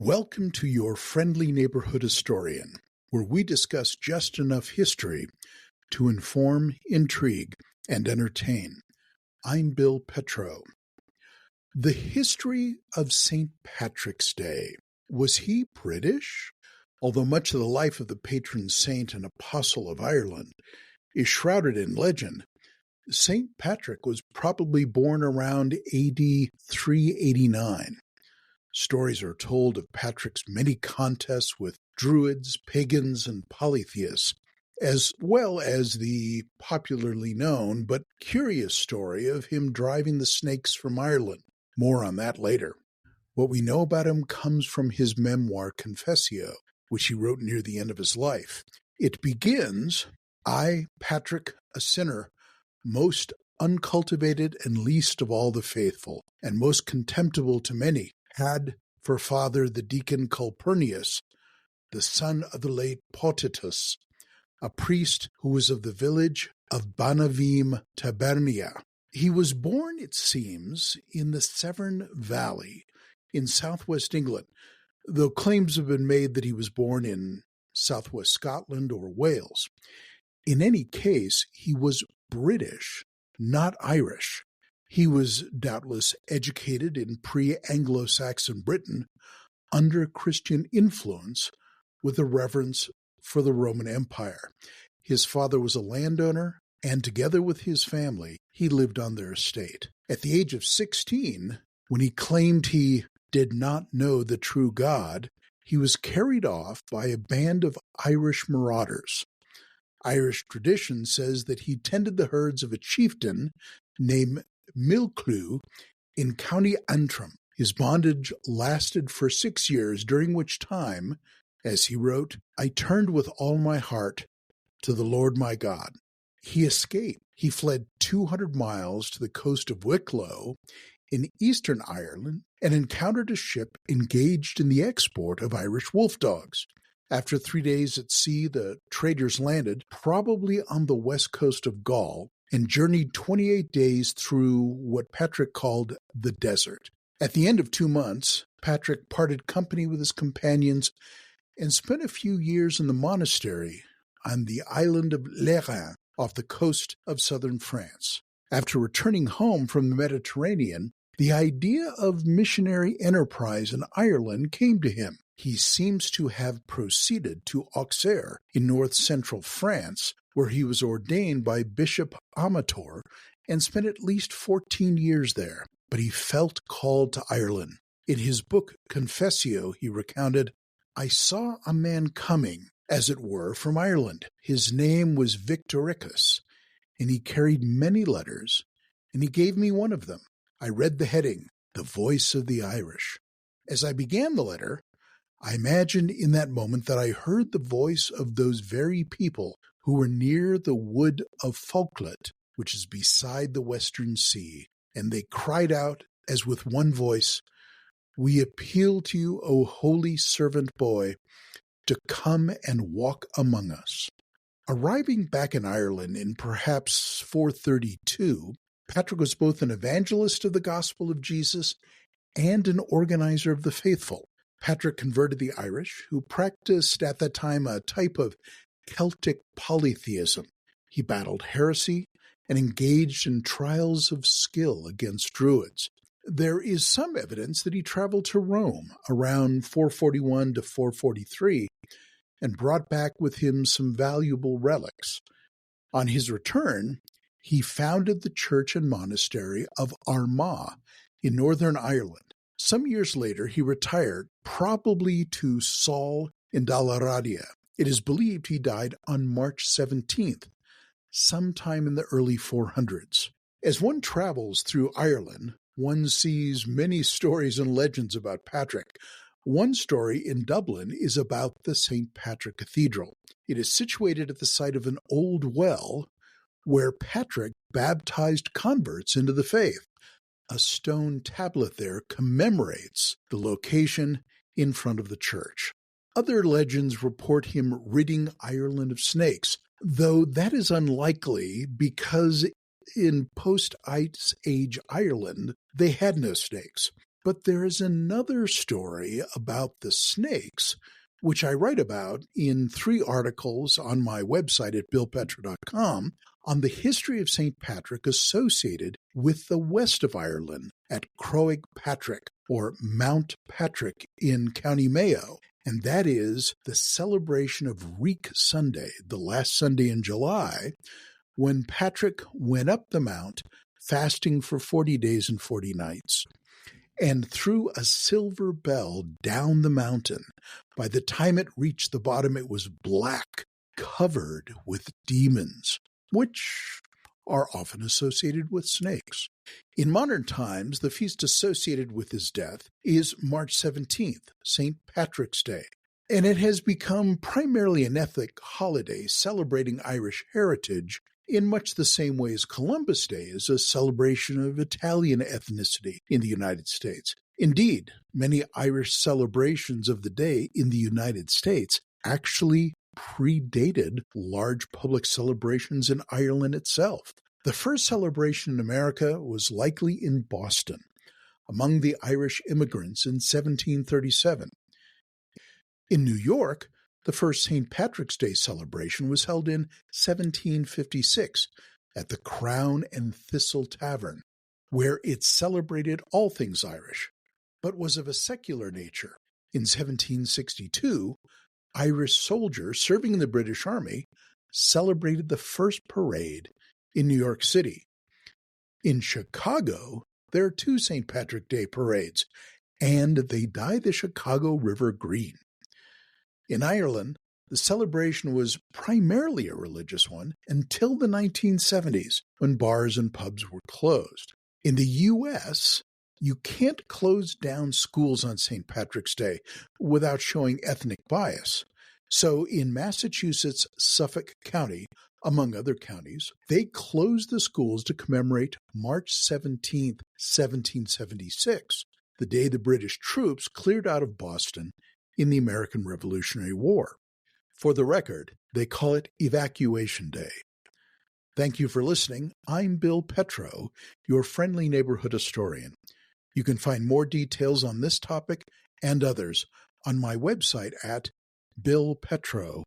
Welcome to your friendly neighborhood historian, where we discuss just enough history to inform, intrigue, and entertain. I'm Bill Petro. The history of St. Patrick's Day. Was he British? Although much of the life of the patron saint and apostle of Ireland is shrouded in legend, St. Patrick was probably born around AD 389. Stories are told of Patrick's many contests with druids, pagans, and polytheists, as well as the popularly known but curious story of him driving the snakes from Ireland. More on that later. What we know about him comes from his memoir Confessio, which he wrote near the end of his life. It begins, "I, Patrick, a sinner, most uncultivated and least of all the faithful, and most contemptible to many, had for father the deacon Calpurnius, the son of the late Potitus, a priest who was of the village of Banavim Tabernia. He was born, it seems, in the Severn Valley in southwest England, though claims have been made that he was born in southwest Scotland or Wales. In any case, he was British, not Irish. He was doubtless educated in pre-Anglo-Saxon Britain under Christian influence with a reverence for the Roman Empire. His father was a landowner, and together with his family, he lived on their estate. At the age of 16, when he claimed he did not know the true God, he was carried off by a band of Irish marauders. Irish tradition says that he tended the herds of a chieftain named Milclú in County Antrim. His bondage lasted for 6 years, during which time, as he wrote, I turned with all my heart to the Lord my God. He escaped. He fled 200 miles to the coast of Wicklow in eastern Ireland and encountered a ship engaged in the export of Irish wolf dogs. After 3 days at sea, the traders landed, probably on the west coast of Gaul, and journeyed 28 days through what Patrick called the desert. At the end of 2 months, Patrick parted company with his companions and spent a few years in the monastery on the island of Lerins off the coast of southern France. After returning home from the Mediterranean, the idea of missionary enterprise in Ireland came to him. He seems to have proceeded to Auxerre in north-central France, where he was ordained by Bishop Amator and spent at least 14 years there. But he felt called to Ireland. In his book Confessio, he recounted, I saw a man coming, as it were, from Ireland. His name was Victoricus, and he carried many letters, and he gave me one of them. I read the heading, The Voice of the Irish. As I began the letter, I imagined in that moment that I heard the voice of those very people who were near the wood of Falklet, which is beside the western sea, and they cried out as with one voice, We appeal to you, O holy servant boy, to come and walk among us. Arriving back in Ireland in perhaps 432, Patrick was both an evangelist of the gospel of Jesus and an organizer of the faithful. Patrick converted the Irish, who practiced at that time a type of Celtic polytheism. He battled heresy and engaged in trials of skill against druids. There is some evidence that he traveled to Rome around 441 to 443 and brought back with him some valuable relics. On his return, he founded the church and monastery of Armagh in northern Ireland. Some years later, he retired, probably to Saul in Dalaradia. It is believed he died on March 17th, sometime in the early 400s. As one travels through Ireland, one sees many stories and legends about Patrick. One story in Dublin is about the St. Patrick Cathedral. It is situated at the site of an old well where Patrick baptized converts into the faith. A stone tablet there commemorates the location in front of the church. Other legends report him ridding Ireland of snakes, though that is unlikely because in post-Ice Age Ireland, they had no snakes. But there is another story about the snakes, which I write about in 3 articles on my website at billpetro.com on the history of St. Patrick associated with the west of Ireland at Croagh Patrick, or Mount Patrick in County Mayo. And that is the celebration of Reek Sunday, the last Sunday in July, when Patrick went up the mount, fasting for 40 days and 40 nights, and threw a silver bell down the mountain. By the time it reached the bottom, it was black, covered with demons, which are often associated with snakes. In modern times, the feast associated with his death is March 17th, St. Patrick's Day, and it has become primarily an ethnic holiday celebrating Irish heritage in much the same way as Columbus Day is a celebration of Italian ethnicity in the United States. Indeed, many Irish celebrations of the day in the United States actually predated large public celebrations in Ireland itself. The first celebration in America was likely in Boston, among the Irish immigrants in 1737. In New York, the first St. Patrick's Day celebration was held in 1756 at the Crown and Thistle Tavern, where it celebrated all things Irish, but was of a secular nature. In 1762, Irish soldiers serving in the British Army celebrated the first parade in New York City. In Chicago, there are 2 St. Patrick Day parades, and they dye the Chicago River green. In Ireland, the celebration was primarily a religious one until the 1970s, when bars and pubs were closed. In the U.S., you can't close down schools on St. Patrick's Day without showing ethnic bias. So in Massachusetts, Suffolk County, among other counties, they closed the schools to commemorate March 17, 1776, the day the British troops cleared out of Boston in the American Revolutionary War. For the record, they call it Evacuation Day. Thank you for listening. I'm Bill Petro, your friendly neighborhood historian. You can find more details on this topic and others on my website at billpetro.com.